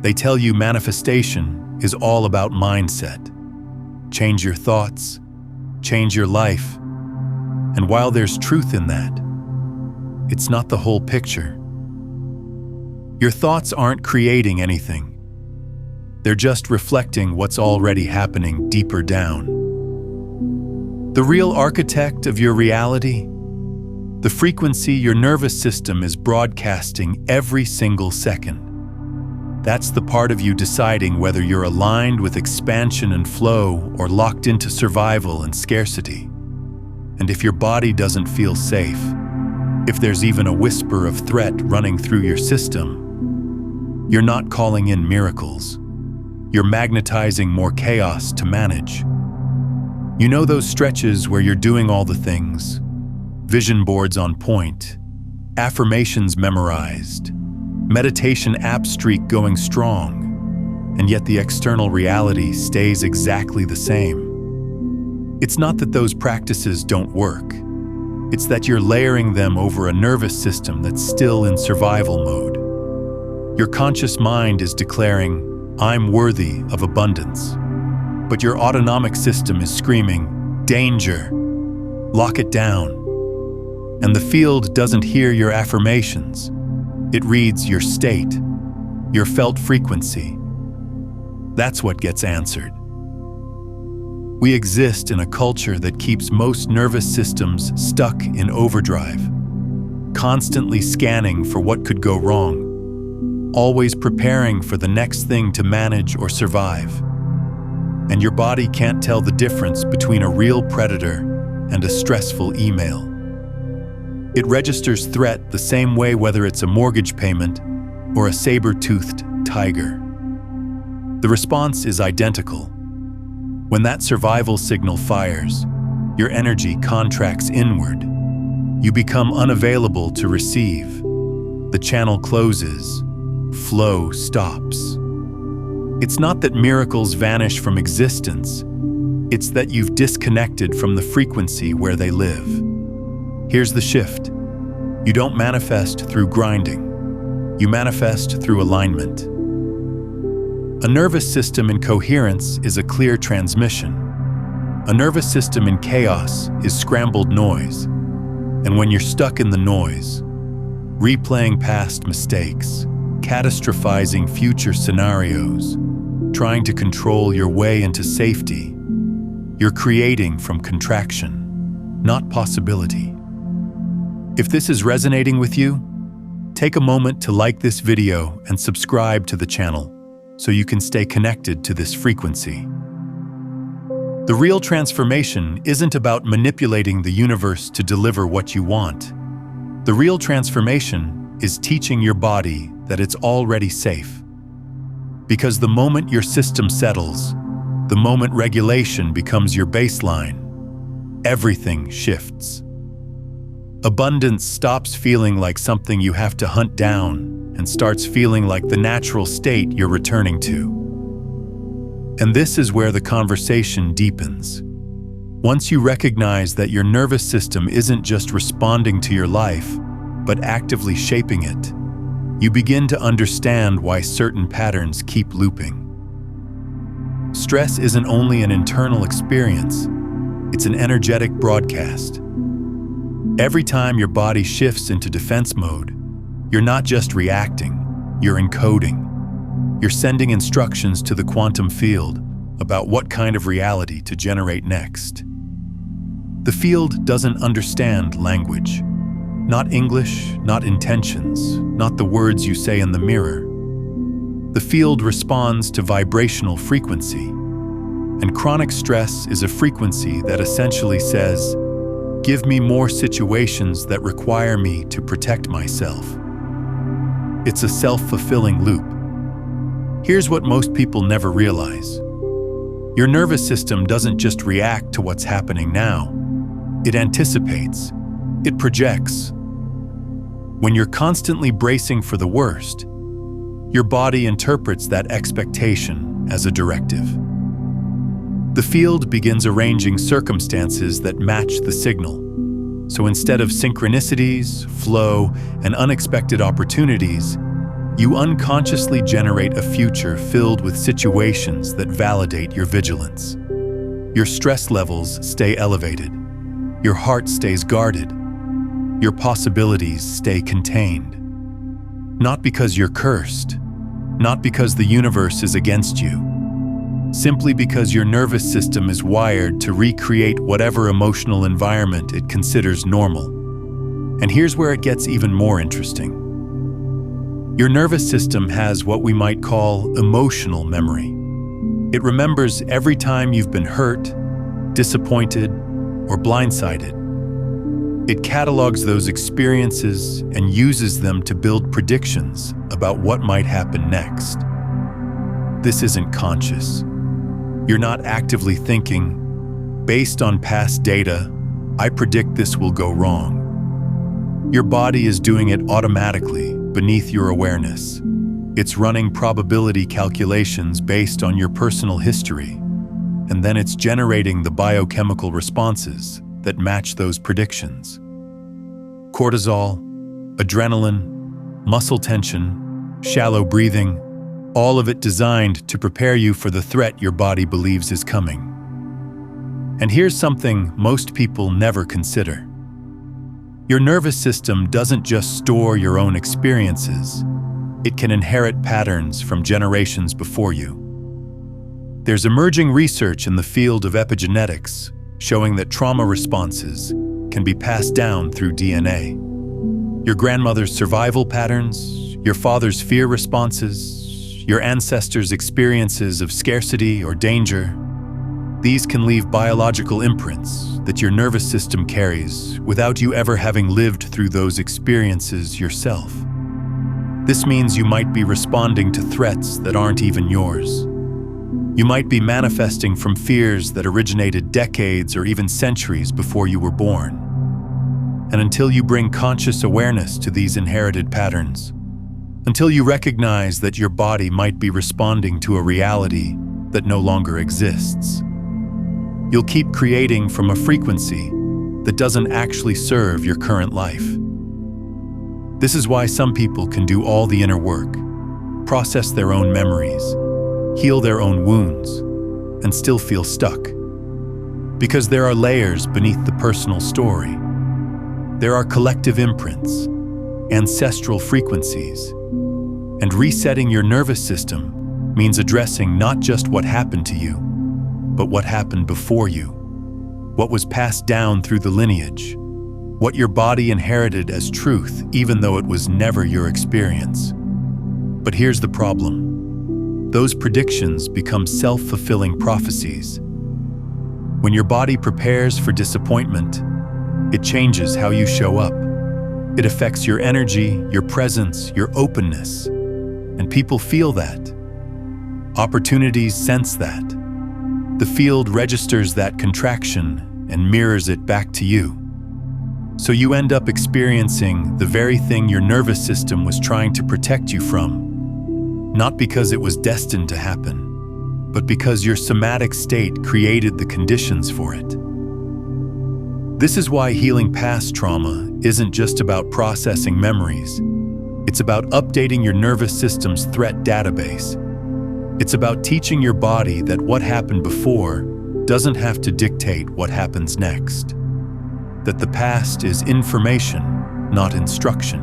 They tell you manifestation is all about mindset. Change your thoughts, change your life. And while there's truth in that, it's not the whole picture. Your thoughts aren't creating anything. They're just reflecting what's already happening deeper down. The real architect of your reality, the frequency your nervous system is broadcasting every single second. That's the part of you deciding whether you're aligned with expansion and flow or locked into survival and scarcity. And if your body doesn't feel safe, if there's even a whisper of threat running through your system, you're not calling in miracles. You're magnetizing more chaos to manage. You know those stretches where you're doing all the things, vision boards on point, affirmations memorized, meditation app streak going strong, and yet the external reality stays exactly the same. It's not that those practices don't work. It's that you're layering them over a nervous system that's still in survival mode. Your conscious mind is declaring, "I'm worthy of abundance." But your autonomic system is screaming, "Danger! Lock it down." And the field doesn't hear your affirmations. It reads your state, your felt frequency. That's what gets answered. We exist in a culture that keeps most nervous systems stuck in overdrive, constantly scanning for what could go wrong, always preparing for the next thing to manage or survive. And your body can't tell the difference between a real predator and a stressful email. It registers threat the same way whether it's a mortgage payment or a saber-toothed tiger. The response is identical. When that survival signal fires, your energy contracts inward. You become unavailable to receive. The channel closes. Flow stops. It's not that miracles vanish from existence. It's that you've disconnected from the frequency where they live. Here's the shift. You don't manifest through grinding. You manifest through alignment. A nervous system in coherence is a clear transmission. A nervous system in chaos is scrambled noise. And when you're stuck in the noise, replaying past mistakes, catastrophizing future scenarios, trying to control your way into safety, you're creating from contraction, not possibility. If this is resonating with you, take a moment to like this video and subscribe to the channel so you can stay connected to this frequency. The real transformation isn't about manipulating the universe to deliver what you want. The real transformation is teaching your body that it's already safe. Because the moment your system settles, the moment regulation becomes your baseline, everything shifts. Abundance stops feeling like something you have to hunt down and starts feeling like the natural state you're returning to. And this is where the conversation deepens. Once you recognize that your nervous system isn't just responding to your life, but actively shaping it, you begin to understand why certain patterns keep looping. Stress isn't only an internal experience, it's an energetic broadcast. Every time your body shifts into defense mode, you're not just reacting, you're encoding. You're sending instructions to the quantum field about what kind of reality to generate next. The field doesn't understand language. Not English, not intentions, not the words you say in the mirror. The field responds to vibrational frequency. And chronic stress is a frequency that essentially says, "Give me more situations that require me to protect myself." It's a self-fulfilling loop. Here's what most people never realize. Your nervous system doesn't just react to what's happening now. It anticipates. It projects. When you're constantly bracing for the worst, your body interprets that expectation as a directive. The field begins arranging circumstances that match the signal. So instead of synchronicities, flow, and unexpected opportunities, You unconsciously generate a future filled with situations that validate your vigilance. Your stress levels stay elevated. Your heart stays guarded. Your possibilities stay contained. Not because you're cursed, not because the universe is against you, simply because your nervous system is wired to recreate whatever emotional environment it considers normal. And here's where it gets even more interesting. Your nervous system has what we might call emotional memory. It remembers every time you've been hurt, disappointed, or blindsided. It catalogs those experiences and uses them to build predictions about what might happen next. This isn't conscious. You're not actively thinking, based on past data, I predict this will go wrong. Your body is doing it automatically beneath your awareness. It's running probability calculations based on your personal history, and then it's generating the biochemical responses that match those predictions. Cortisol, adrenaline, muscle tension, shallow breathing, all of it designed to prepare you for the threat your body believes is coming. And here's something most people never consider. Your nervous system doesn't just store your own experiences, it can inherit patterns from generations before you. There's emerging research in the field of epigenetics showing that trauma responses can be passed down through DNA. Your grandmother's survival patterns, your father's fear responses, your ancestors' experiences of scarcity or danger, these can leave biological imprints that your nervous system carries without you ever having lived through those experiences yourself. This means you might be responding to threats that aren't even yours. You might be manifesting from fears that originated decades or even centuries before you were born. And until you bring conscious awareness to these inherited patterns, until you recognize that your body might be responding to a reality that no longer exists, you'll keep creating from a frequency that doesn't actually serve your current life. This is why some people can do all the inner work, process their own memories, heal their own wounds, and still feel stuck. Because there are layers beneath the personal story. There are collective imprints, ancestral frequencies, and resetting your nervous system means addressing not just what happened to you, but what happened before you, what was passed down through the lineage, what your body inherited as truth even though it was never your experience. But here's the problem. Those predictions become self-fulfilling prophecies. When your body prepares for disappointment, it changes how you show up. It affects your energy, your presence, your openness, and people feel that. Opportunities sense that. The field registers that contraction and mirrors it back to you. So you end up experiencing the very thing your nervous system was trying to protect you from, not because it was destined to happen, but because your somatic state created the conditions for it. This is why healing past trauma isn't just about processing memories. It's about updating your nervous system's threat database. It's about teaching your body that what happened before doesn't have to dictate what happens next. That the past is information, not instruction.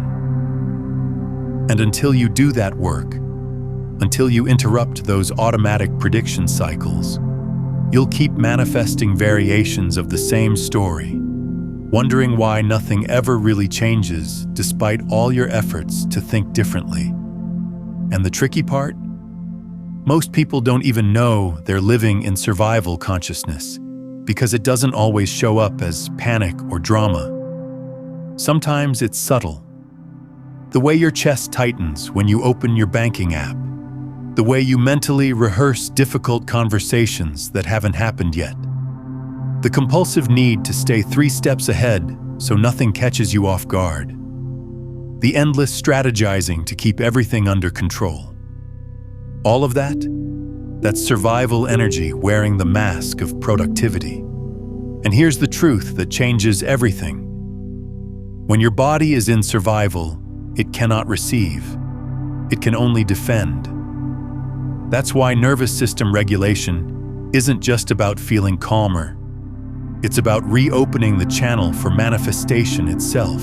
And until you do that work, until you interrupt those automatic prediction cycles, you'll keep manifesting variations of the same story, wondering why nothing ever really changes despite all your efforts to think differently. And the tricky part? Most people don't even know they're living in survival consciousness because it doesn't always show up as panic or drama. Sometimes it's subtle. The way your chest tightens when you open your banking app, the way you mentally rehearse difficult conversations that haven't happened yet, the compulsive need to stay 3 steps ahead so nothing catches you off guard, the endless strategizing to keep everything under control. All of that's survival energy wearing the mask of productivity. And here's the truth that changes everything. When your body is in survival, it cannot receive. it can only defend. That's why nervous system regulation isn't just about feeling calmer. It's about reopening the channel for manifestation itself.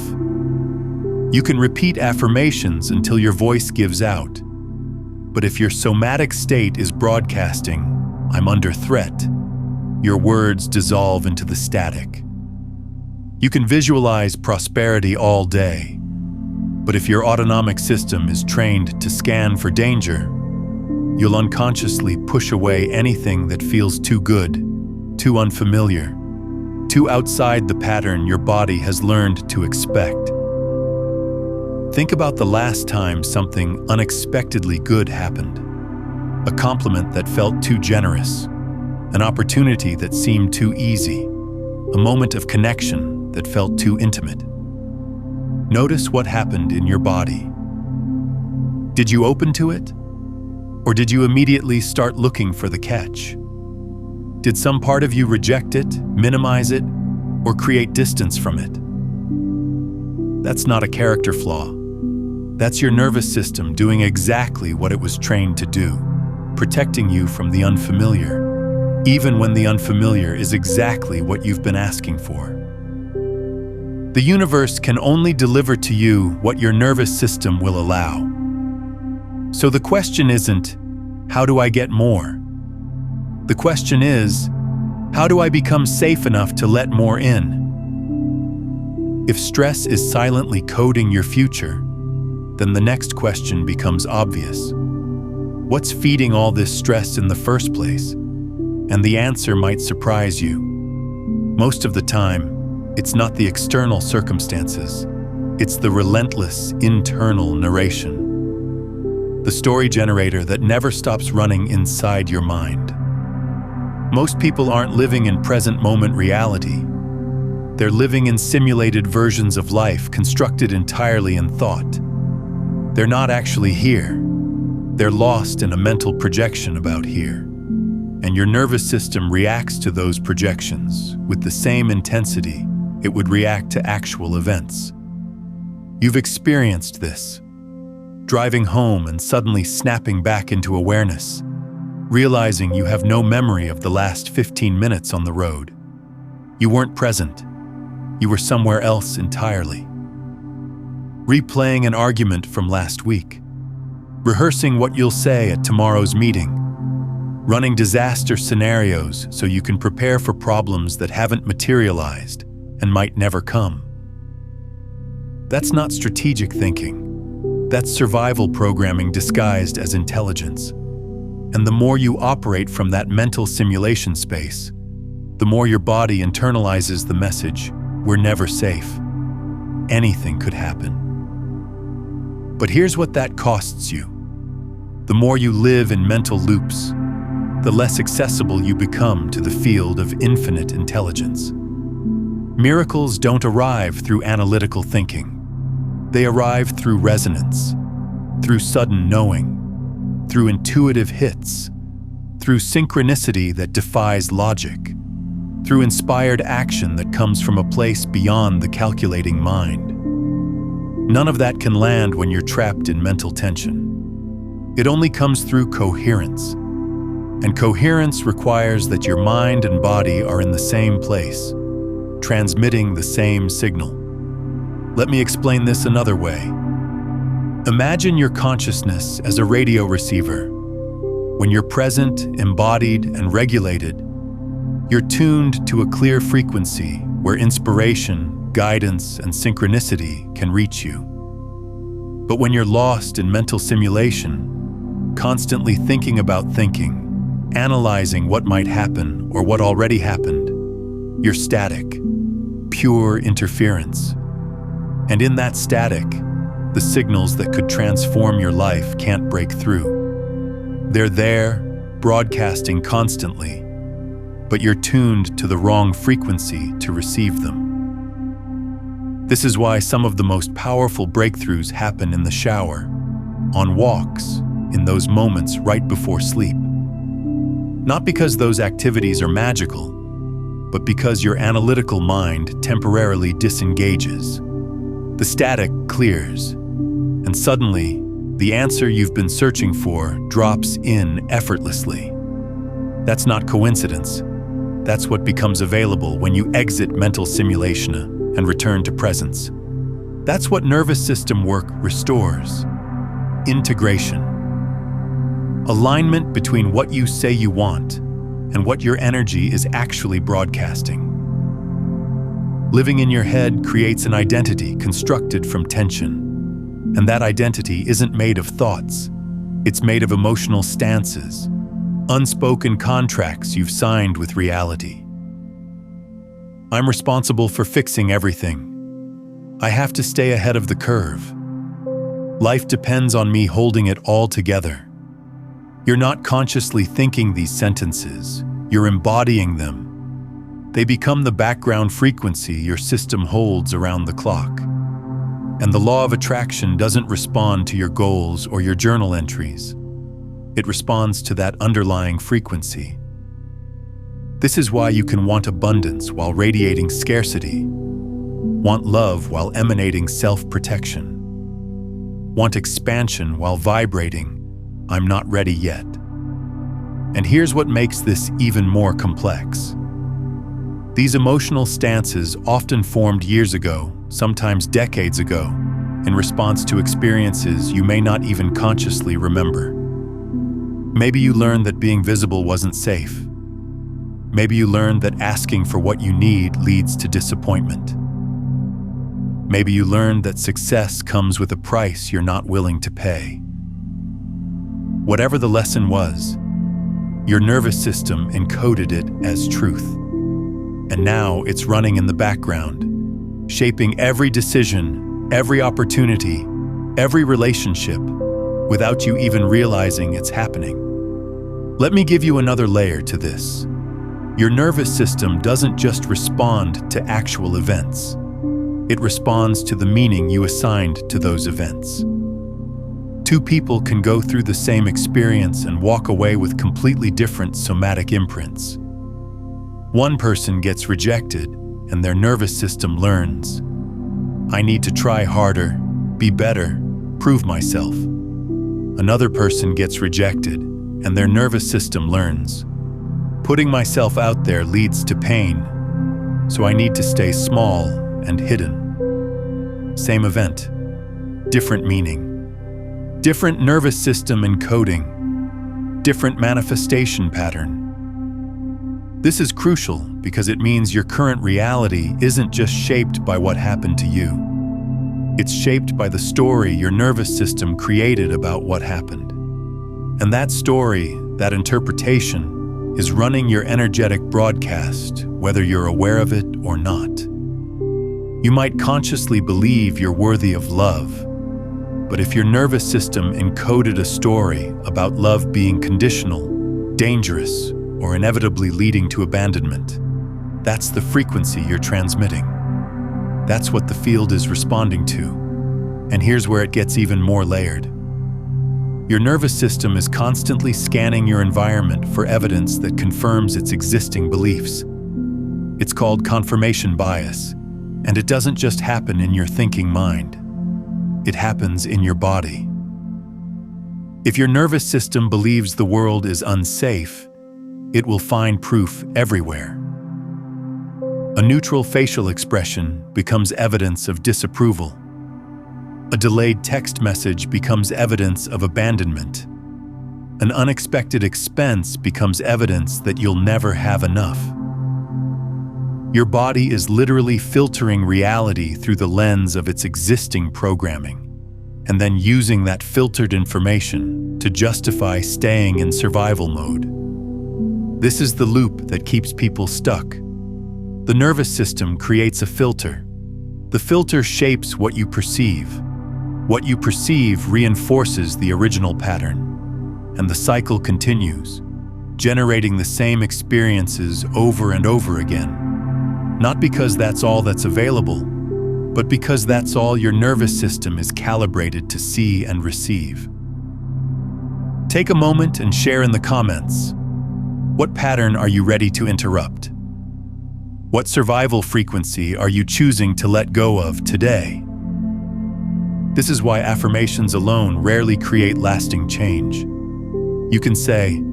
You can repeat affirmations until your voice gives out. But if your somatic state is broadcasting, "I'm under threat," your words dissolve into the static. You can visualize prosperity all day, but if your autonomic system is trained to scan for danger, you'll unconsciously push away anything that feels too good, too unfamiliar, too outside the pattern your body has learned to expect. Think about the last time something unexpectedly good happened. A compliment that felt too generous, an opportunity that seemed too easy, a moment of connection that felt too intimate. Notice what happened in your body. Did you open to it? Or did you immediately start looking for the catch? Did some part of you reject it, minimize it, or create distance from it? That's not a character flaw. That's your nervous system doing exactly what it was trained to do, protecting you from the unfamiliar, even when the unfamiliar is exactly what you've been asking for. The universe can only deliver to you what your nervous system will allow. So the question isn't, how do I get more? The question is, how do I become safe enough to let more in? If stress is silently coding your future, then the next question becomes obvious. What's feeding all this stress in the first place? And the answer might surprise you. Most of the time, it's not the external circumstances. It's the relentless internal narration. The story generator that never stops running inside your mind. Most people aren't living in present moment reality. They're living in simulated versions of life constructed entirely in thought. They're not actually here. They're lost in a mental projection about here. And your nervous system reacts to those projections with the same intensity it would react to actual events. You've experienced this. Driving home and suddenly snapping back into awareness, realizing you have no memory of the last 15 minutes on the road. You weren't present. You were somewhere else entirely. Replaying an argument from last week, rehearsing what you'll say at tomorrow's meeting, running disaster scenarios so you can prepare for problems that haven't materialized and might never come. That's not strategic thinking. That's survival programming disguised as intelligence. And the more you operate from that mental simulation space, the more your body internalizes the message, "We're never safe. Anything could happen." But here's what that costs you. The more you live in mental loops, the less accessible you become to the field of infinite intelligence. Miracles don't arrive through analytical thinking. They arrive through resonance, through sudden knowing, through intuitive hits, through synchronicity that defies logic, through inspired action that comes from a place beyond the calculating mind. None of that can land when you're trapped in mental tension. It only comes through coherence. And coherence requires that your mind and body are in the same place, transmitting the same signal. Let me explain this another way. Imagine your consciousness as a radio receiver. When you're present, embodied, and regulated, you're tuned to a clear frequency where inspiration, guidance, and synchronicity can reach you. But when you're lost in mental simulation, constantly thinking about thinking, analyzing what might happen or what already happened, you're static, pure interference. And in that static, the signals that could transform your life can't break through. They're there, broadcasting constantly, but you're tuned to the wrong frequency to receive them. This is why some of the most powerful breakthroughs happen in the shower, on walks, in those moments right before sleep. Not because those activities are magical, but because your analytical mind temporarily disengages. The static clears, and suddenly the answer you've been searching for drops in effortlessly. That's not coincidence. That's what becomes available when you exit mental simulation and return to presence. That's what nervous system work restores. Integration. Alignment between what you say you want and what your energy is actually broadcasting. Living in your head creates an identity constructed from tension. And that identity isn't made of thoughts. It's made of emotional stances, unspoken contracts you've signed with reality. I'm responsible for fixing everything. I have to stay ahead of the curve. Life depends on me holding it all together. You're not consciously thinking these sentences, you're embodying them. They become the background frequency your system holds around the clock. And the law of attraction doesn't respond to your goals or your journal entries. It responds to that underlying frequency. This is why you can want abundance while radiating scarcity, want love while emanating self-protection, want expansion while vibrating, "I'm not ready yet." And here's what makes this even more complex. These emotional stances often formed years ago, sometimes decades ago, in response to experiences you may not even consciously remember. Maybe you learned that being visible wasn't safe. Maybe you learned that asking for what you need leads to disappointment. Maybe you learned that success comes with a price you're not willing to pay. Whatever the lesson was, your nervous system encoded it as truth. And now it's running in the background, shaping every decision, every opportunity, every relationship, without you even realizing it's happening. Let me give you another layer to this. Your nervous system doesn't just respond to actual events. It responds to the meaning you assigned to those events. Two people can go through the same experience and walk away with completely different somatic imprints. One person gets rejected, and their nervous system learns, "I need to try harder, be better, prove myself." Another person gets rejected, and their nervous system learns, "Putting myself out there leads to pain, so I need to stay small and hidden." Same event, different meaning. Different nervous system encoding, different manifestation pattern. This is crucial because it means your current reality isn't just shaped by what happened to you. It's shaped by the story your nervous system created about what happened. And that story, that interpretation, is running your energetic broadcast, whether you're aware of it or not. You might consciously believe you're worthy of love, but if your nervous system encoded a story about love being conditional, dangerous, or inevitably leading to abandonment, that's the frequency you're transmitting. That's what the field is responding to. And here's where it gets even more layered. Your nervous system is constantly scanning your environment for evidence that confirms its existing beliefs. It's called confirmation bias, and it doesn't just happen in your thinking mind. It happens in your body. If your nervous system believes the world is unsafe, it will find proof everywhere. A neutral facial expression becomes evidence of disapproval. A delayed text message becomes evidence of abandonment. An unexpected expense becomes evidence that you'll never have enough. Your body is literally filtering reality through the lens of its existing programming, and then using that filtered information to justify staying in survival mode. This is the loop that keeps people stuck. The nervous system creates a filter. The filter shapes what you perceive. What you perceive reinforces the original pattern, and the cycle continues, generating the same experiences over and over again. Not because that's all that's available, but because that's all your nervous system is calibrated to see and receive. Take a moment and share in the comments. What pattern are you ready to interrupt? What survival frequency are you choosing to let go of today? This is why affirmations alone rarely create lasting change. You can say,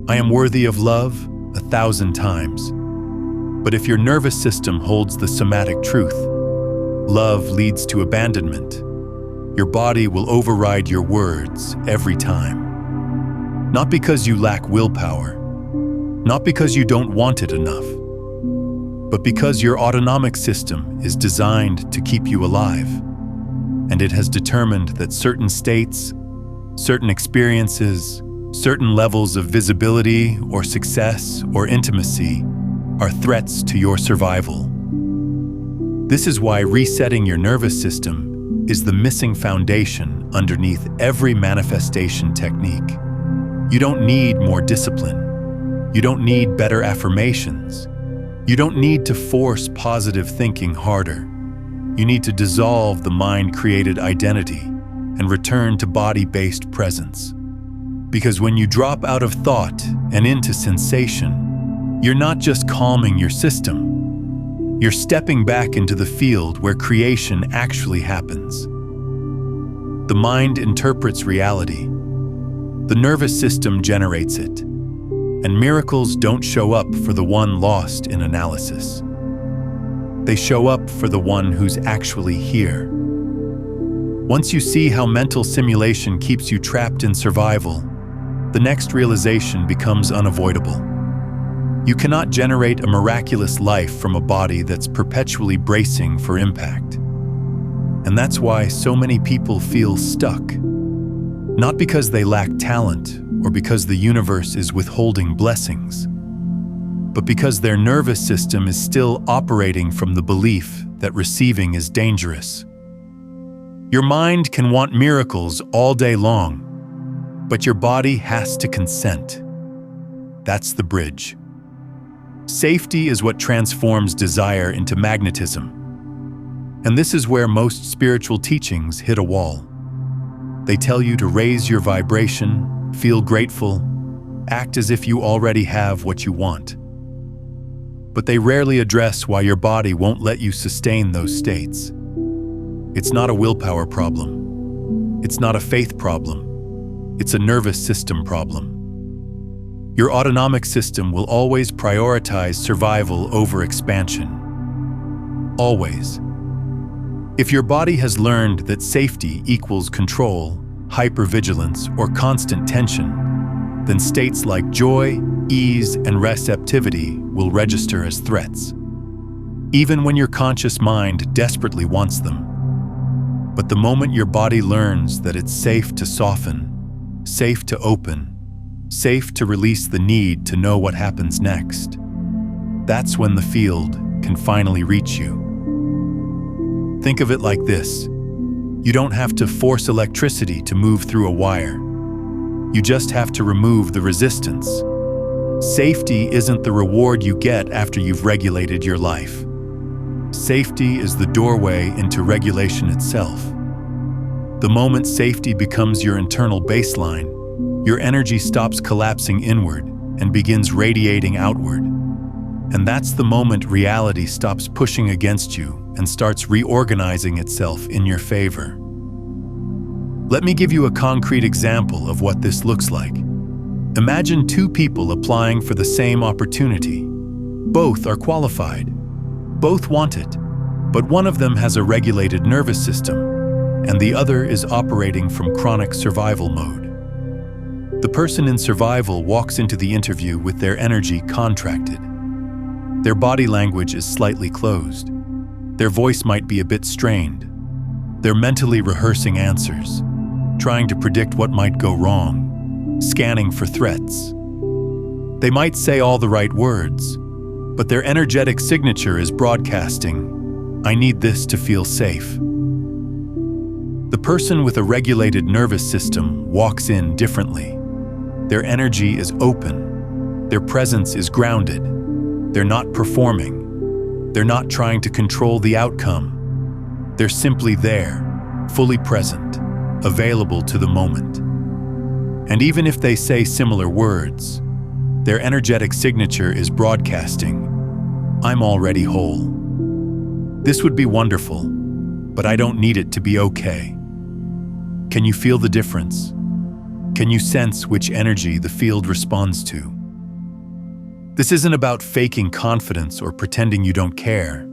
"I am worthy of love," 1,000 times. But if your nervous system holds the somatic truth, love leads to abandonment, your body will override your words every time. Not because you lack willpower, not because you don't want it enough, but because your autonomic system is designed to keep you alive, and it has determined that certain states, certain experiences, certain levels of visibility or success or intimacy are threats to your survival. This is why resetting your nervous system is the missing foundation underneath every manifestation technique. You don't need more discipline. You don't need better affirmations. You don't need to force positive thinking harder. You need to dissolve the mind-created identity and return to body-based presence. Because when you drop out of thought and into sensation, you're not just calming your system. You're stepping back into the field where creation actually happens. The mind interprets reality. The nervous system generates it. And miracles don't show up for the one lost in analysis. They show up for the one who's actually here. Once you see how mental simulation keeps you trapped in survival, the next realization becomes unavoidable. You cannot generate a miraculous life from a body that's perpetually bracing for impact. And that's why so many people feel stuck. Not because they lack talent or because the universe is withholding blessings, but because their nervous system is still operating from the belief that receiving is dangerous. Your mind can want miracles all day long, but your body has to consent. That's the bridge. Safety is what transforms desire into magnetism. And this is where most spiritual teachings hit a wall. They tell you to raise your vibration, feel grateful, act as if you already have what you want. But they rarely address why your body won't let you sustain those states. It's not a willpower problem. It's not a faith problem. It's a nervous system problem. Your autonomic system will always prioritize survival over expansion. Always. If your body has learned that safety equals control, hypervigilance, or constant tension, then states like joy, ease, and receptivity will register as threats, even when your conscious mind desperately wants them. But the moment your body learns that it's safe to soften, safe to open, safe to release the need to know what happens next, that's when the field can finally reach you. Think of it like this. You don't have to force electricity to move through a wire. You just have to remove the resistance. Safety isn't the reward you get after you've regulated your life. Safety is the doorway into regulation itself. The moment safety becomes your internal baseline, your energy stops collapsing inward and begins radiating outward. And that's the moment reality stops pushing against you and starts reorganizing itself in your favor. Let me give you a concrete example of what this looks like. Imagine two people applying for the same opportunity. Both are qualified. Both want it. But one of them has a regulated nervous system, and the other is operating from chronic survival mode. The person in survival walks into the interview with their energy contracted. Their body language is slightly closed. Their voice might be a bit strained. They're mentally rehearsing answers, trying to predict what might go wrong, scanning for threats. They might say all the right words, but their energetic signature is broadcasting, "I need this to feel safe." The person with a regulated nervous system walks in differently. Their energy is open. Their presence is grounded. They're not performing. They're not trying to control the outcome. They're simply there, fully present, available to the moment. And even if they say similar words, their energetic signature is broadcasting, "I'm already whole. This would be wonderful, but I don't need it to be okay." Can you feel the difference? Can you sense which energy the field responds to? This isn't about faking confidence or pretending you don't care.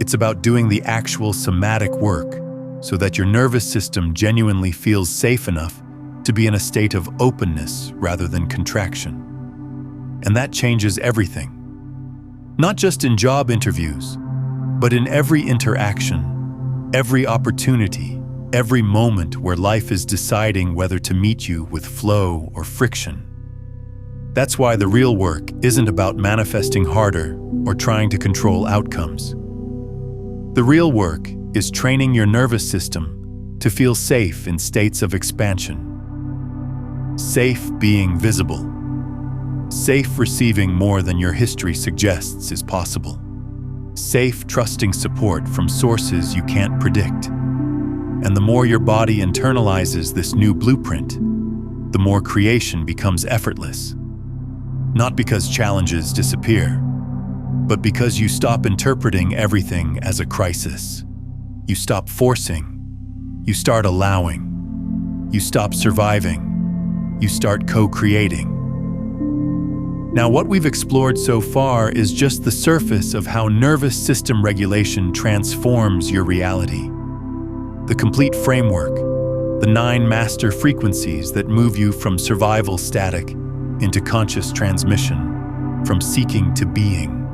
It's about doing the actual somatic work so that your nervous system genuinely feels safe enough to be in a state of openness rather than contraction. And that changes everything. Not just in job interviews, but in every interaction, every opportunity, every moment where life is deciding whether to meet you with flow or friction. That's why the real work isn't about manifesting harder or trying to control outcomes. The real work is training your nervous system to feel safe in states of expansion. Safe being visible. Safe receiving more than your history suggests is possible. Safe trusting support from sources you can't predict. And the more your body internalizes this new blueprint, the more creation becomes effortless. Not because challenges disappear, but because you stop interpreting everything as a crisis. You stop forcing. You start allowing. You stop surviving. You start co-creating. Now, what we've explored so far is just the surface of how nervous system regulation transforms your reality. The complete framework, the 9 master frequencies that move you from survival static into conscious transmission, from seeking to being.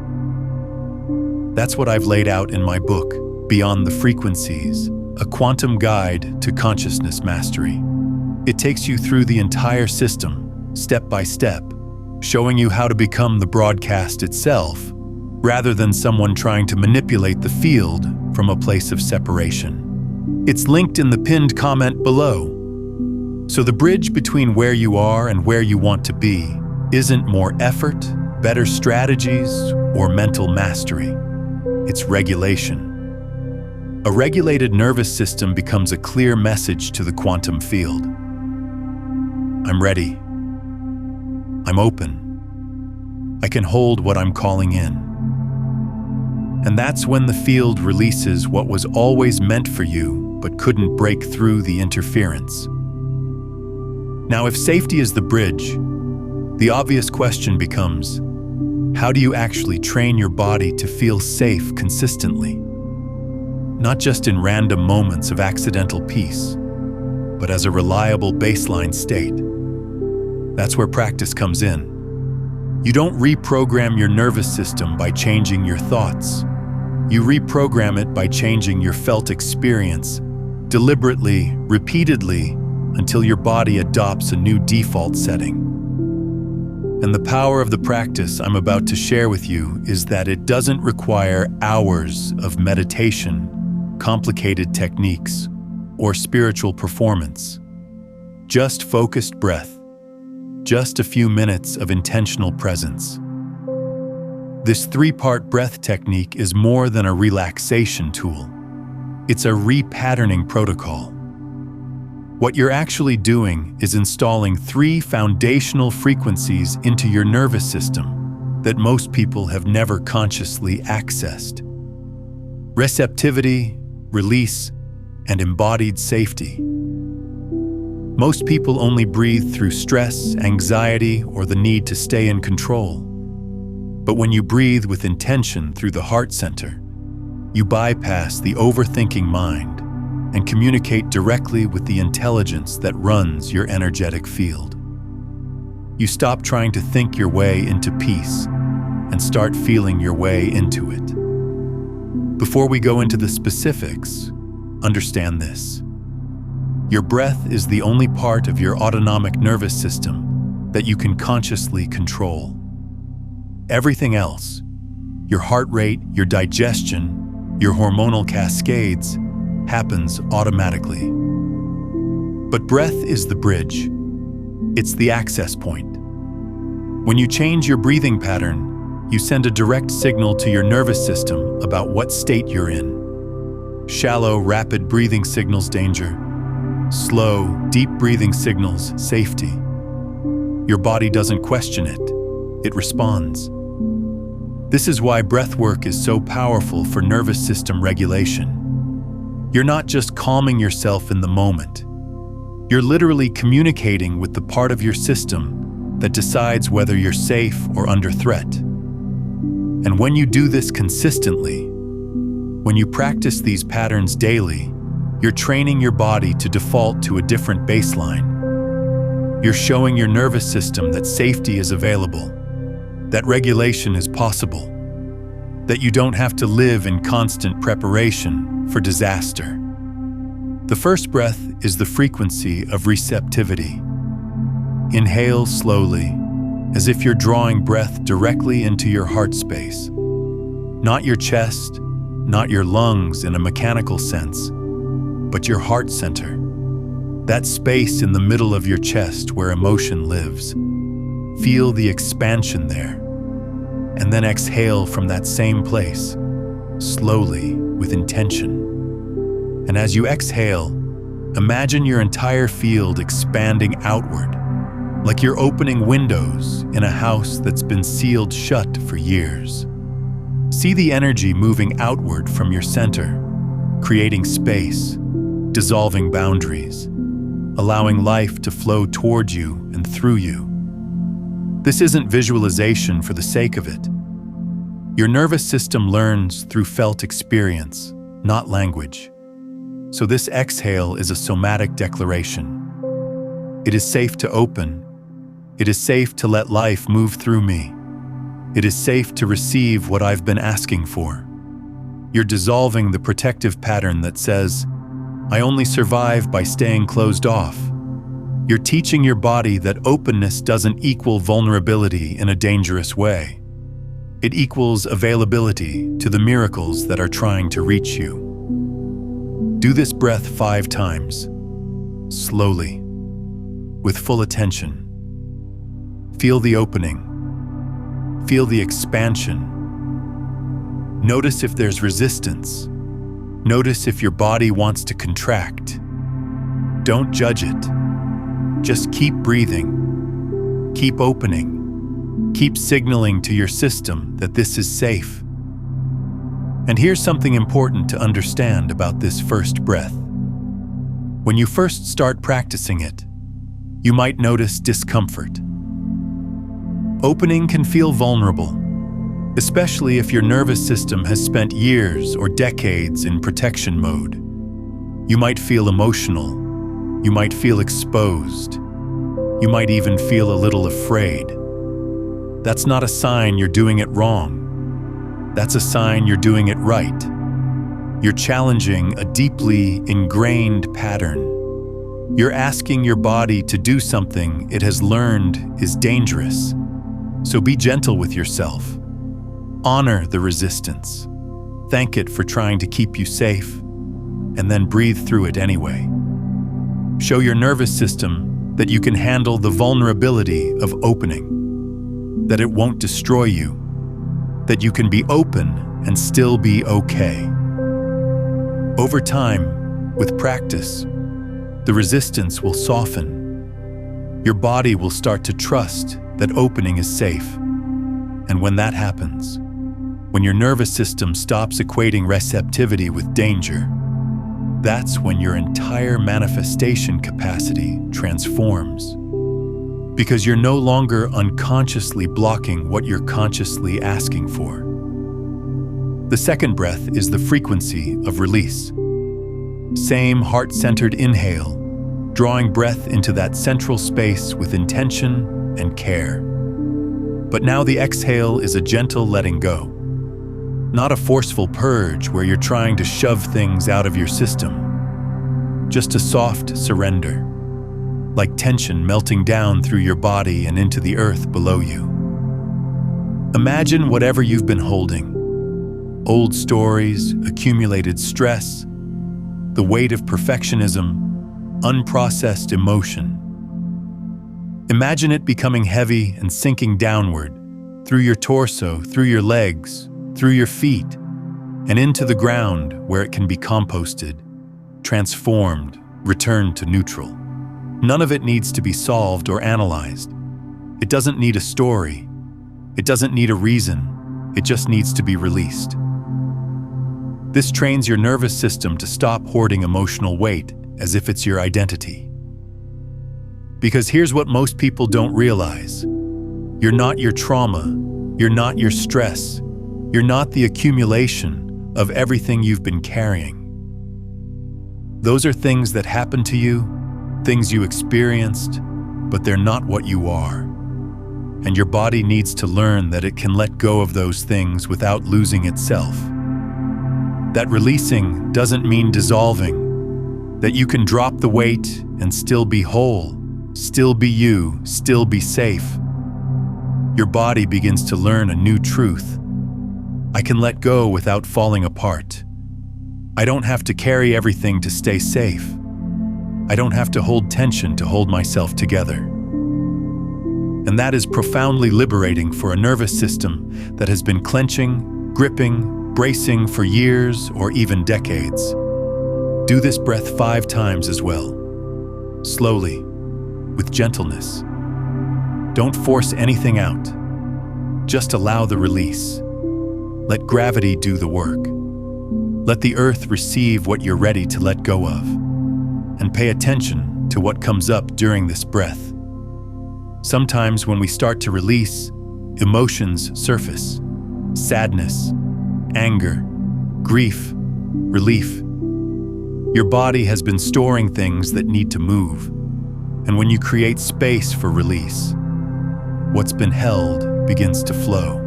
That's what I've laid out in my book, Beyond the Frequencies, a quantum guide to consciousness mastery. It takes you through the entire system, step by step, showing you how to become the broadcast itself, rather than someone trying to manipulate the field from a place of separation. It's linked in the pinned comment below. So the bridge between where you are and where you want to be isn't more effort, better strategies, or mental mastery. It's regulation. A regulated nervous system becomes a clear message to the quantum field. I'm ready. I'm open. I can hold what I'm calling in. And that's when the field releases what was always meant for you but couldn't break through the interference. Now, if safety is the bridge, the obvious question becomes, how do you actually train your body to feel safe consistently? Not just in random moments of accidental peace, but as a reliable baseline state. That's where practice comes in. You don't reprogram your nervous system by changing your thoughts. You reprogram it by changing your felt experience, deliberately, repeatedly, until your body adopts a new default setting. And the power of the practice I'm about to share with you is that it doesn't require hours of meditation, complicated techniques, or spiritual performance. Just focused breath, just a few minutes of intentional presence. This 3-part breath technique is more than a relaxation tool. It's a repatterning protocol. What you're actually doing is installing 3 foundational frequencies into your nervous system that most people have never consciously accessed. Receptivity, release, and embodied safety. Most people only breathe through stress, anxiety, or the need to stay in control. But when you breathe with intention through the heart center, you bypass the overthinking mind and communicate directly with the intelligence that runs your energetic field. You stop trying to think your way into peace and start feeling your way into it. Before we go into the specifics, understand this. Your breath is the only part of your autonomic nervous system that you can consciously control. Everything else, your heart rate, your digestion, your hormonal cascades, happens automatically. But breath is the bridge. It's the access point. When you change your breathing pattern, you send a direct signal to your nervous system about what state you're in. Shallow, rapid breathing signals danger. Slow, deep breathing signals safety. Your body doesn't question it. It responds. This is why breathwork is so powerful for nervous system regulation. You're not just calming yourself in the moment. You're literally communicating with the part of your system that decides whether you're safe or under threat. And when you do this consistently, when you practice these patterns daily, you're training your body to default to a different baseline. You're showing your nervous system that safety is available, that regulation is possible, that you don't have to live in constant preparation for disaster. The first breath is the frequency of receptivity. Inhale slowly, as if you're drawing breath directly into your heart space. Not your chest, not your lungs in a mechanical sense, but your heart center. That space in the middle of your chest where emotion lives. Feel the expansion there, and then exhale from that same place, slowly, with intention. And as you exhale, imagine your entire field expanding outward, like you're opening windows in a house that's been sealed shut for years. See the energy moving outward from your center, creating space, dissolving boundaries, allowing life to flow toward you and through you. This isn't visualization for the sake of it. Your nervous system learns through felt experience, not language. So this exhale is a somatic declaration. It is safe to open. It is safe to let life move through me. It is safe to receive what I've been asking for. You're dissolving the protective pattern that says, I only survive by staying closed off. You're teaching your body that openness doesn't equal vulnerability in a dangerous way. It equals availability to the miracles that are trying to reach you. Do this breath 5 times, slowly, with full attention. Feel the opening. Feel the expansion. Notice if there's resistance. Notice if your body wants to contract. Don't judge it. Just keep breathing. Keep opening. Keep signaling to your system that this is safe. And here's something important to understand about this first breath. When you first start practicing it, you might notice discomfort. Opening can feel vulnerable, especially if your nervous system has spent years or decades in protection mode. You might feel emotional. You might feel exposed. You might even feel a little afraid. That's not a sign you're doing it wrong. That's a sign you're doing it right. You're challenging a deeply ingrained pattern. You're asking your body to do something it has learned is dangerous. So be gentle with yourself. Honor the resistance. Thank it for trying to keep you safe, and then breathe through it anyway. Show your nervous system that you can handle the vulnerability of opening, that it won't destroy you, that you can be open and still be okay. Over time, with practice, the resistance will soften. Your body will start to trust that opening is safe. And when that happens, when your nervous system stops equating receptivity with danger, that's when your entire manifestation capacity transforms. Because you're no longer unconsciously blocking what you're consciously asking for. The second breath is the frequency of release. Same heart-centered inhale, drawing breath into that central space with intention and care. But now the exhale is a gentle letting go. Not a forceful purge where you're trying to shove things out of your system. Just a soft surrender, like tension melting down through your body and into the earth below you. Imagine whatever you've been holding. Old stories, accumulated stress, the weight of perfectionism, unprocessed emotion. Imagine it becoming heavy and sinking downward, through your torso, through your legs, through your feet, and into the ground where it can be composted, transformed, returned to neutral. None of it needs to be solved or analyzed. It doesn't need a story. It doesn't need a reason. It just needs to be released. This trains your nervous system to stop hoarding emotional weight as if it's your identity. Because here's what most people don't realize. You're not your trauma. You're not your stress. You're not the accumulation of everything you've been carrying. Those are things that happened to you, things you experienced, but they're not what you are. And your body needs to learn that it can let go of those things without losing itself. That releasing doesn't mean dissolving, that you can drop the weight and still be whole, still be you, still be safe. Your body begins to learn a new truth. I can let go without falling apart. I don't have to carry everything to stay safe. I don't have to hold tension to hold myself together. And that is profoundly liberating for a nervous system that has been clenching, gripping, bracing for years or even decades. Do this breath 5 times as well. Slowly, with gentleness. Don't force anything out. Just allow the release. Let gravity do the work. Let the earth receive what you're ready to let go of. And pay attention to what comes up during this breath. Sometimes when we start to release, emotions surface. Sadness, anger, grief, relief. Your body has been storing things that need to move. And when you create space for release, what's been held begins to flow.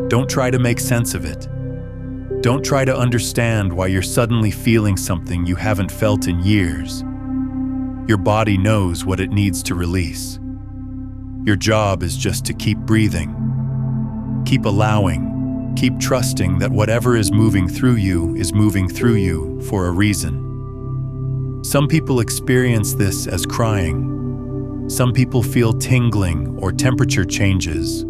Don't try to make sense of it. Don't try to understand why you're suddenly feeling something you haven't felt in years. Your body knows what it needs to release. Your job is just to keep breathing. Keep allowing. Keep trusting that whatever is moving through you for a reason. Some people experience this as crying. Some people feel tingling or temperature changes.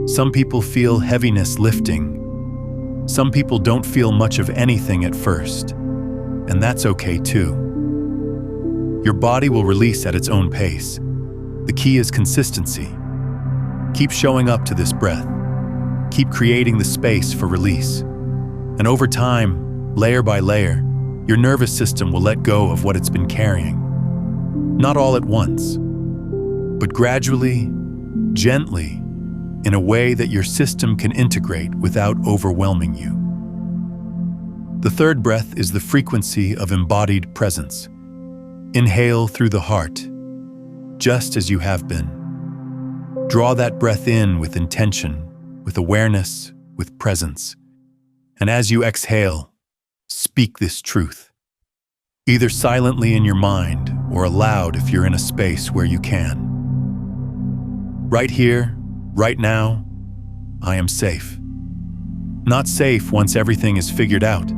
Some people feel heaviness lifting. Some people don't feel much of anything at first, and that's okay too. Your body will release at its own pace. The key is consistency. Keep showing up to this breath. Keep creating the space for release. And over time, layer by layer, your nervous system will let go of what it's been carrying. Not all at once, but gradually, gently, in a way that your system can integrate without overwhelming you. The third breath is the frequency of embodied presence. Inhale through the heart, just as you have been. Draw that breath in with intention, with awareness, with presence. And as you exhale, speak this truth, either silently in your mind or aloud if you're in a space where you can. Right here, right now, I am safe. Not safe once everything is figured out.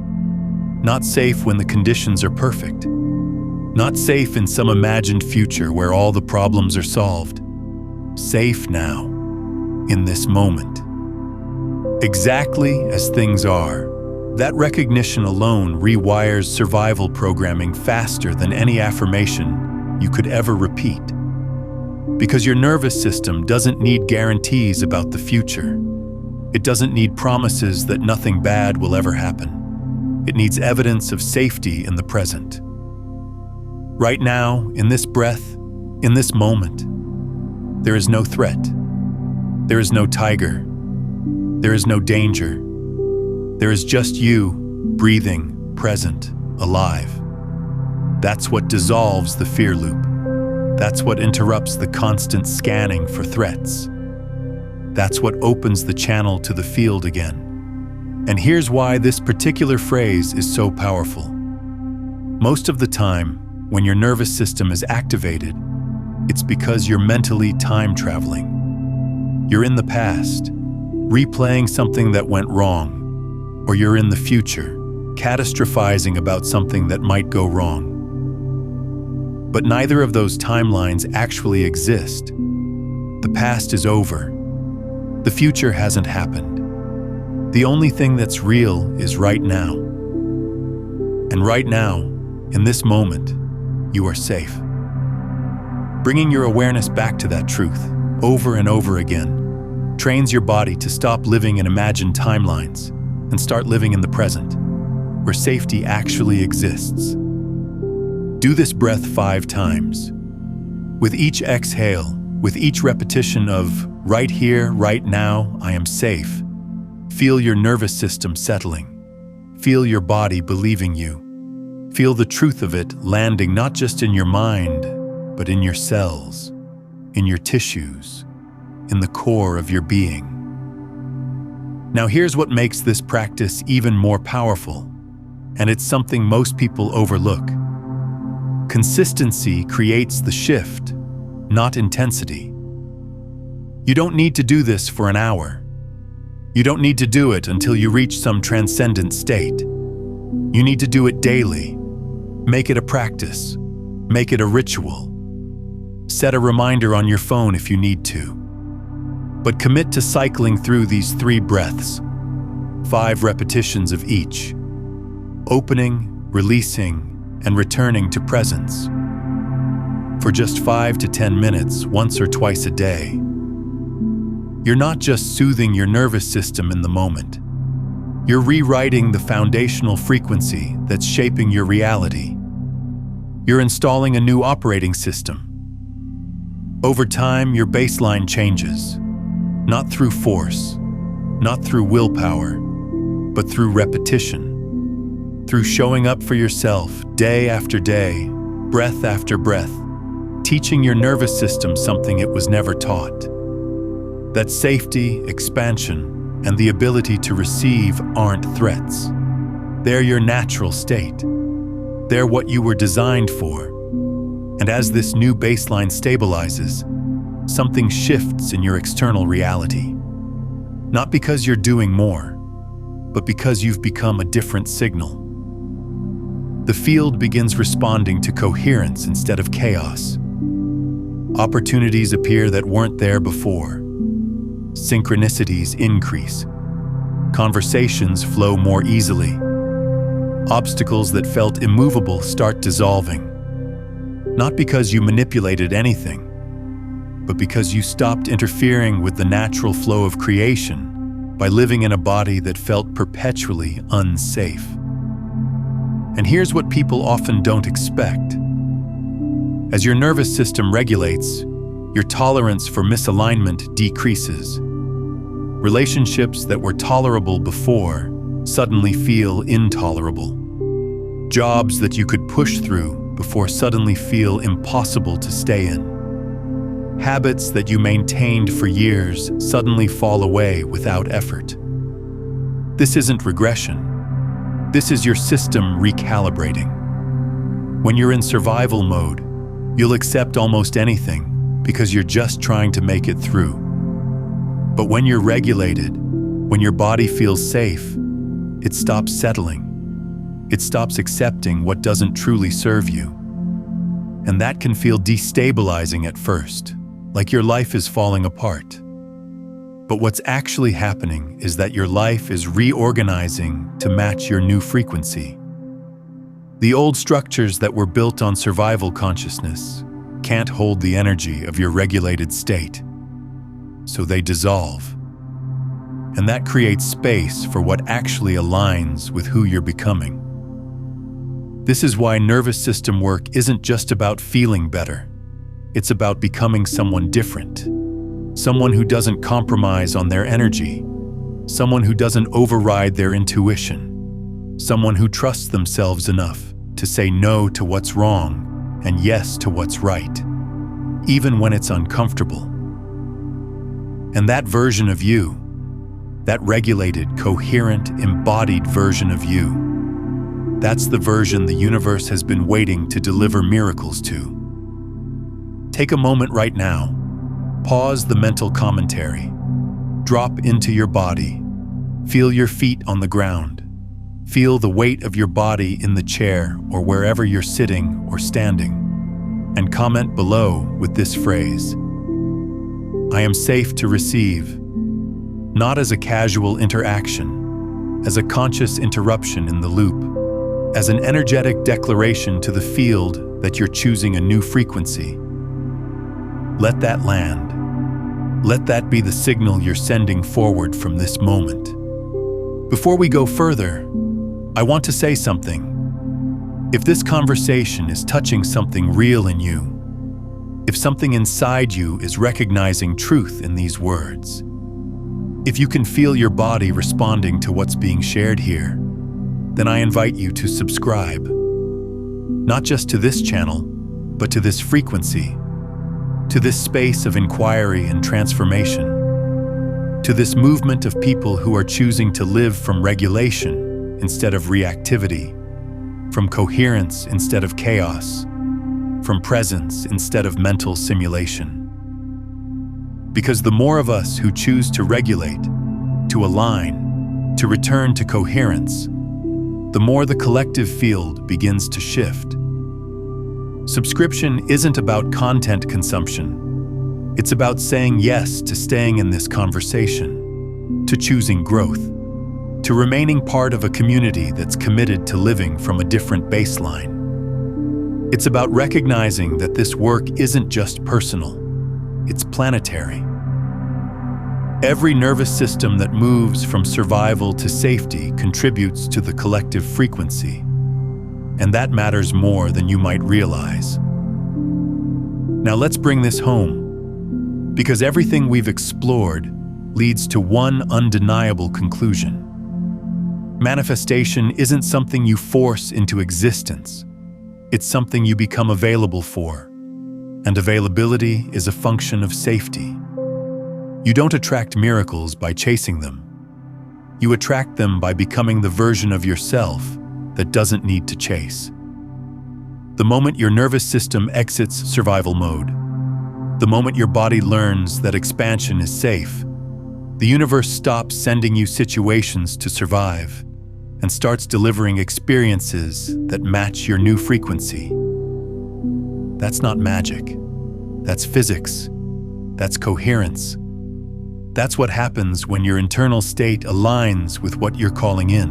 Not safe when the conditions are perfect. Not safe in some imagined future where all the problems are solved. Safe now, in this moment. Exactly as things are. That recognition alone rewires survival programming faster than any affirmation you could ever repeat. Because your nervous system doesn't need guarantees about the future. It doesn't need promises that nothing bad will ever happen. It needs evidence of safety in the present. Right now, in this breath, in this moment, there is no threat. There is no tiger. There is no danger. There is just you, breathing, present, alive. That's what dissolves the fear loop. That's what interrupts the constant scanning for threats. That's what opens the channel to the field again. And here's why this particular phrase is so powerful. Most of the time, when your nervous system is activated, it's because you're mentally time traveling. You're in the past, replaying something that went wrong, or you're in the future, catastrophizing about something that might go wrong. But neither of those timelines actually exist. The past is over. The future hasn't happened. The only thing that's real is right now. And right now, in this moment, you are safe. Bringing your awareness back to that truth, over and over again, trains your body to stop living in imagined timelines and start living in the present, where safety actually exists. Do this breath 5 times. With each exhale, with each repetition of right here, right now, I am safe, feel your nervous system settling. Feel your body believing you. Feel the truth of it landing not just in your mind, but in your cells, in your tissues, in the core of your being. Now here's what makes this practice even more powerful, and it's something most people overlook. Consistency creates the shift, not intensity. You don't need to do this for an hour. You don't need to do it until you reach some transcendent state. You need to do it daily. Make it a practice. Make it a ritual. Set a reminder on your phone if you need to. But commit to cycling through these 3 breaths, 5 repetitions of each, opening, releasing, and returning to presence. For just 5 to 10 minutes, once or twice a day. You're not just soothing your nervous system in the moment. You're rewriting the foundational frequency that's shaping your reality. You're installing a new operating system. Over time, your baseline changes, not through force, not through willpower, but through repetition, through showing up for yourself day after day, breath after breath, teaching your nervous system something it was never taught. That safety, expansion, and the ability to receive aren't threats. They're your natural state. They're what you were designed for. And as this new baseline stabilizes, something shifts in your external reality. Not because you're doing more, but because you've become a different signal. The field begins responding to coherence instead of chaos. Opportunities appear that weren't there before. Synchronicities increase. Conversations flow more easily. Obstacles that felt immovable start dissolving. Not because you manipulated anything, but because you stopped interfering with the natural flow of creation by living in a body that felt perpetually unsafe. And here's what people often don't expect. As your nervous system regulates, your tolerance for misalignment decreases. Relationships that were tolerable before suddenly feel intolerable. Jobs that you could push through before suddenly feel impossible to stay in. Habits that you maintained for years suddenly fall away without effort. This isn't regression. This is your system recalibrating. When you're in survival mode, you'll accept almost anything because you're just trying to make it through. But when you're regulated, when your body feels safe, it stops settling. It stops accepting what doesn't truly serve you. And that can feel destabilizing at first, like your life is falling apart. But what's actually happening is that your life is reorganizing to match your new frequency. The old structures that were built on survival consciousness can't hold the energy of your regulated state, so they dissolve. And that creates space for what actually aligns with who you're becoming. This is why nervous system work isn't just about feeling better. It's about becoming someone different. Someone who doesn't compromise on their energy. Someone who doesn't override their intuition. Someone who trusts themselves enough to say no to what's wrong and yes to what's right, even when it's uncomfortable. And that version of you, that regulated, coherent, embodied version of you, that's the version the universe has been waiting to deliver miracles to. Take a moment right now. Pause the mental commentary. Drop into your body. Feel your feet on the ground. Feel the weight of your body in the chair or wherever you're sitting or standing. And comment below with this phrase: I am safe to receive. Not as a casual interaction, as a conscious interruption in the loop. As an energetic declaration to the field that you're choosing a new frequency. Let that land. Let that be the signal you're sending forward from this moment. Before we go further, I want to say something. If this conversation is touching something real in you, if something inside you is recognizing truth in these words, if you can feel your body responding to what's being shared here, then I invite you to subscribe, not just to this channel, but to this frequency, to this space of inquiry and transformation, to this movement of people who are choosing to live from regulation instead of reactivity, from coherence instead of chaos, from presence instead of mental simulation. Because the more of us who choose to regulate, to align, to return to coherence, the more the collective field begins to shift. Subscription isn't about content consumption. It's about saying yes to staying in this conversation, to choosing growth, to remaining part of a community that's committed to living from a different baseline. It's about recognizing that this work isn't just personal, it's planetary. Every nervous system that moves from survival to safety contributes to the collective frequency, and that matters more than you might realize. Now let's bring this home, because everything we've explored leads to one undeniable conclusion. Manifestation isn't something you force into existence. It's something you become available for, and availability is a function of safety. You don't attract miracles by chasing them. You attract them by becoming the version of yourself that doesn't need to chase. The moment your nervous system exits survival mode, the moment your body learns that expansion is safe, the universe stops sending you situations to survive and starts delivering experiences that match your new frequency. That's not magic. That's physics. That's coherence. That's what happens when your internal state aligns with what you're calling in.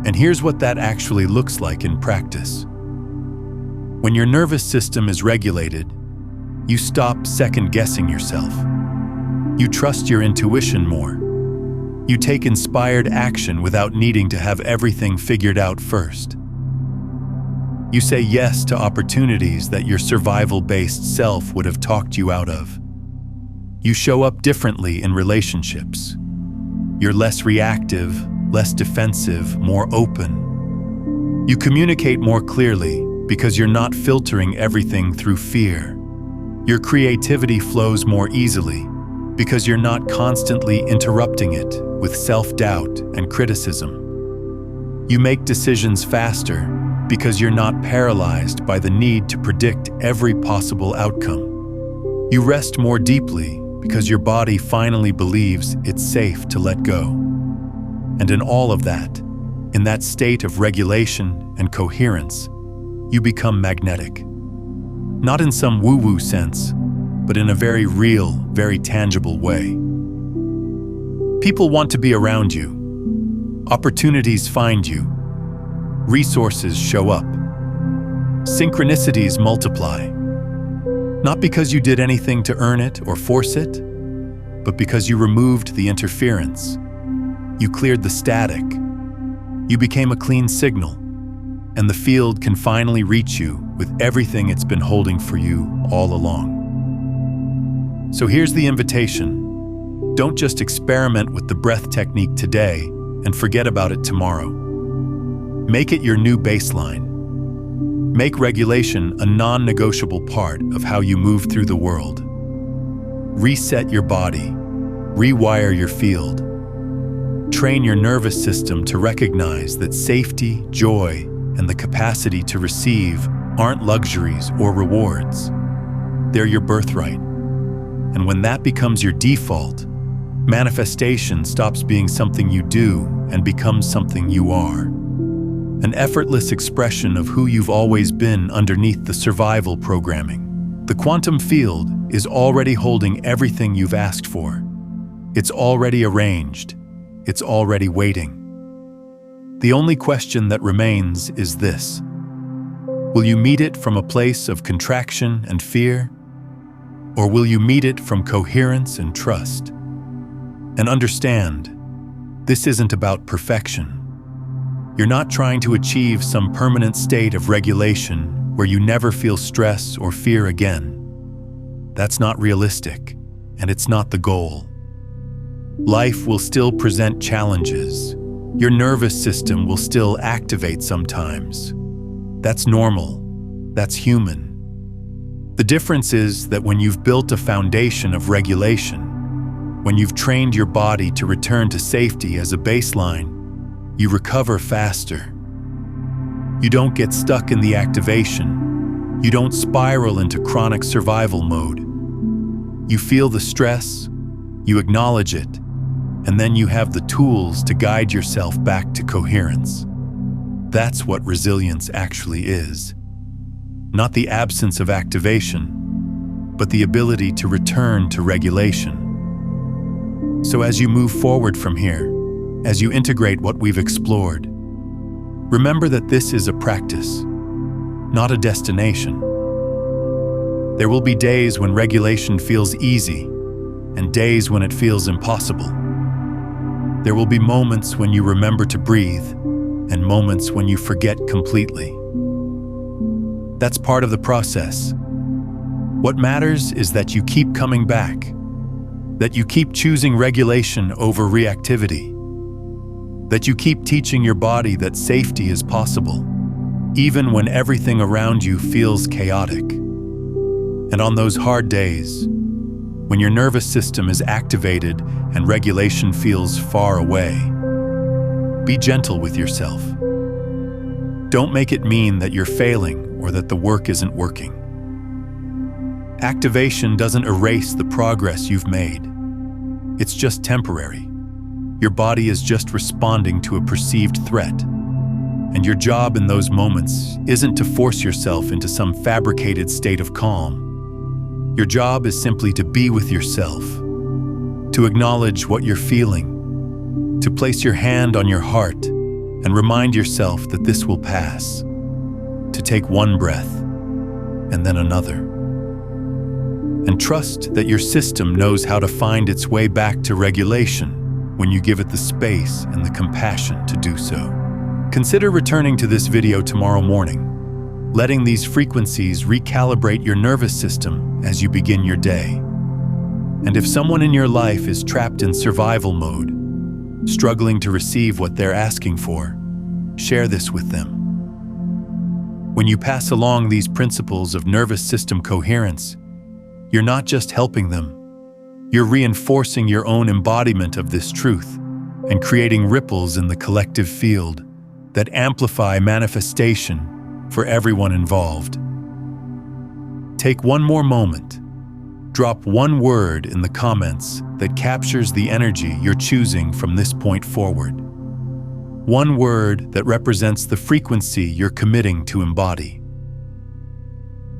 And here's what that actually looks like in practice. When your nervous system is regulated, you stop second-guessing yourself. You trust your intuition more. You take inspired action without needing to have everything figured out first. You say yes to opportunities that your survival-based self would have talked you out of. You show up differently in relationships. You're less reactive, less defensive, more open. You communicate more clearly because you're not filtering everything through fear. Your creativity flows more easily because you're not constantly interrupting it with self-doubt and criticism. You make decisions faster because you're not paralyzed by the need to predict every possible outcome. You rest more deeply because your body finally believes it's safe to let go. And in all of that, in that state of regulation and coherence, you become magnetic. Not in some woo-woo sense, but in a very real, very tangible way. People want to be around you. Opportunities find you. Resources show up. Synchronicities multiply. Not because you did anything to earn it or force it, but because you removed the interference. You cleared the static. You became a clean signal, and the field can finally reach you with everything it's been holding for you all along. So here's the invitation. Don't just experiment with the breath technique today and forget about it tomorrow. Make it your new baseline. Make regulation a non-negotiable part of how you move through the world. Reset your body. Rewire your field. Train your nervous system to recognize that safety, joy, and the capacity to receive aren't luxuries or rewards. They're your birthright. And when that becomes your default, manifestation stops being something you do and becomes something you are. An effortless expression of who you've always been underneath the survival programming. The quantum field is already holding everything you've asked for. It's already arranged. It's already waiting. The only question that remains is this: will you meet it from a place of contraction and fear? Or will you meet it from coherence and trust? And understand, this isn't about perfection. You're not trying to achieve some permanent state of regulation where you never feel stress or fear again. That's not realistic, and it's not the goal. Life will still present challenges. Your nervous system will still activate sometimes. That's normal. That's human. The difference is that when you've built a foundation of regulation, when you've trained your body to return to safety as a baseline, you recover faster. You don't get stuck in the activation. You don't spiral into chronic survival mode. You feel the stress, you acknowledge it, and then you have the tools to guide yourself back to coherence. That's what resilience actually is. Not the absence of activation, but the ability to return to regulation. So as you move forward from here, as you integrate what we've explored, remember that this is a practice, not a destination. There will be days when regulation feels easy and days when it feels impossible. There will be moments when you remember to breathe and moments when you forget completely. That's part of the process. What matters is that you keep coming back, that you keep choosing regulation over reactivity, that you keep teaching your body that safety is possible, even when everything around you feels chaotic. And on those hard days, when your nervous system is activated and regulation feels far away, be gentle with yourself. Don't make it mean that you're failing or that the work isn't working. Activation doesn't erase the progress you've made. It's just temporary. Your body is just responding to a perceived threat. And your job in those moments isn't to force yourself into some fabricated state of calm. Your job is simply to be with yourself, to acknowledge what you're feeling, to place your hand on your heart and remind yourself that this will pass, to take one breath and then another. And trust that your system knows how to find its way back to regulation when you give it the space and the compassion to do so. Consider returning to this video tomorrow morning, letting these frequencies recalibrate your nervous system as you begin your day. And if someone in your life is trapped in survival mode, struggling to receive what they're asking for, share this with them. When you pass along these principles of nervous system coherence, you're not just helping them, you're reinforcing your own embodiment of this truth and creating ripples in the collective field that amplify manifestation for everyone involved. Take one more moment. Drop one word in the comments that captures the energy you're choosing from this point forward. One word that represents the frequency you're committing to embody.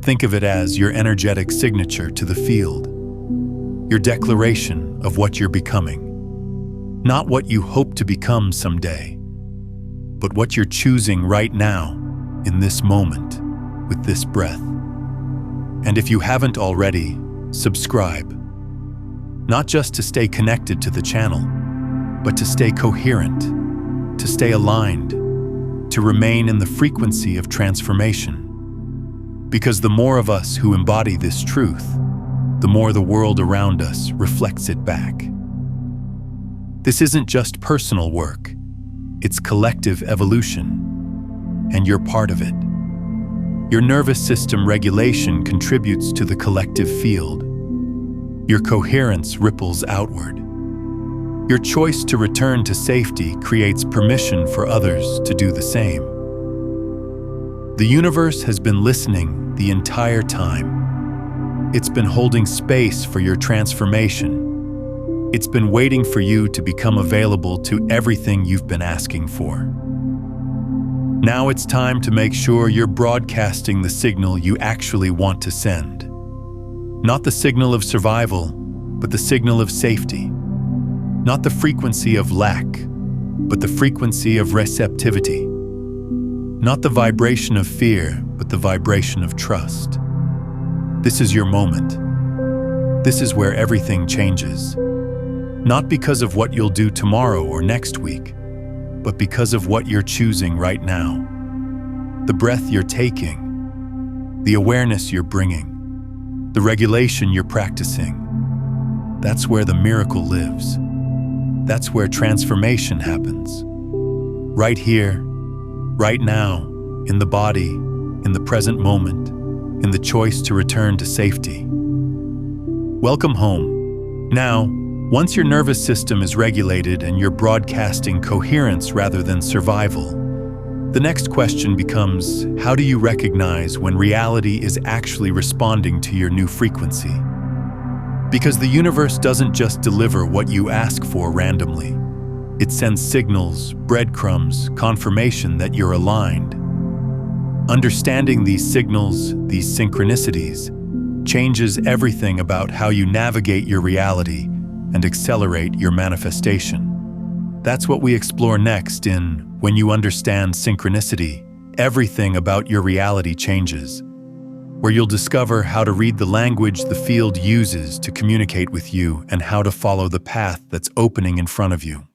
Think of it as your energetic signature to the field, your declaration of what you're becoming. Not what you hope to become someday, but what you're choosing right now, in this moment, with this breath. And if you haven't already, subscribe. Not just to stay connected to the channel, but to stay coherent, to stay aligned, to remain in the frequency of transformation. Because the more of us who embody this truth, the more the world around us reflects it back. This isn't just personal work, it's collective evolution, and you're part of it. Your nervous system regulation contributes to the collective field. Your coherence ripples outward. Your choice to return to safety creates permission for others to do the same. The universe has been listening the entire time. It's been holding space for your transformation. It's been waiting for you to become available to everything you've been asking for. Now it's time to make sure you're broadcasting the signal you actually want to send. Not the signal of survival, but the signal of safety. Not the frequency of lack, but the frequency of receptivity. Not the vibration of fear, but the vibration of trust. This is your moment. This is where everything changes. Not because of what you'll do tomorrow or next week, but because of what you're choosing right now. The breath you're taking, the awareness you're bringing, the regulation you're practicing. That's where the miracle lives. That's where transformation happens. Right here, right now, in the body, in the present moment, in the choice to return to safety. Welcome home. Now, once your nervous system is regulated and you're broadcasting coherence rather than survival, the next question becomes, how do you recognize when reality is actually responding to your new frequency? Because the universe doesn't just deliver what you ask for randomly. It sends signals, breadcrumbs, confirmation that you're aligned. Understanding these signals, these synchronicities, changes everything about how you navigate your reality and accelerate your manifestation. That's what we explore next in When You Understand Synchronicity, Everything About Your Reality Changes, where you'll discover how to read the language the field uses to communicate with you and how to follow the path that's opening in front of you.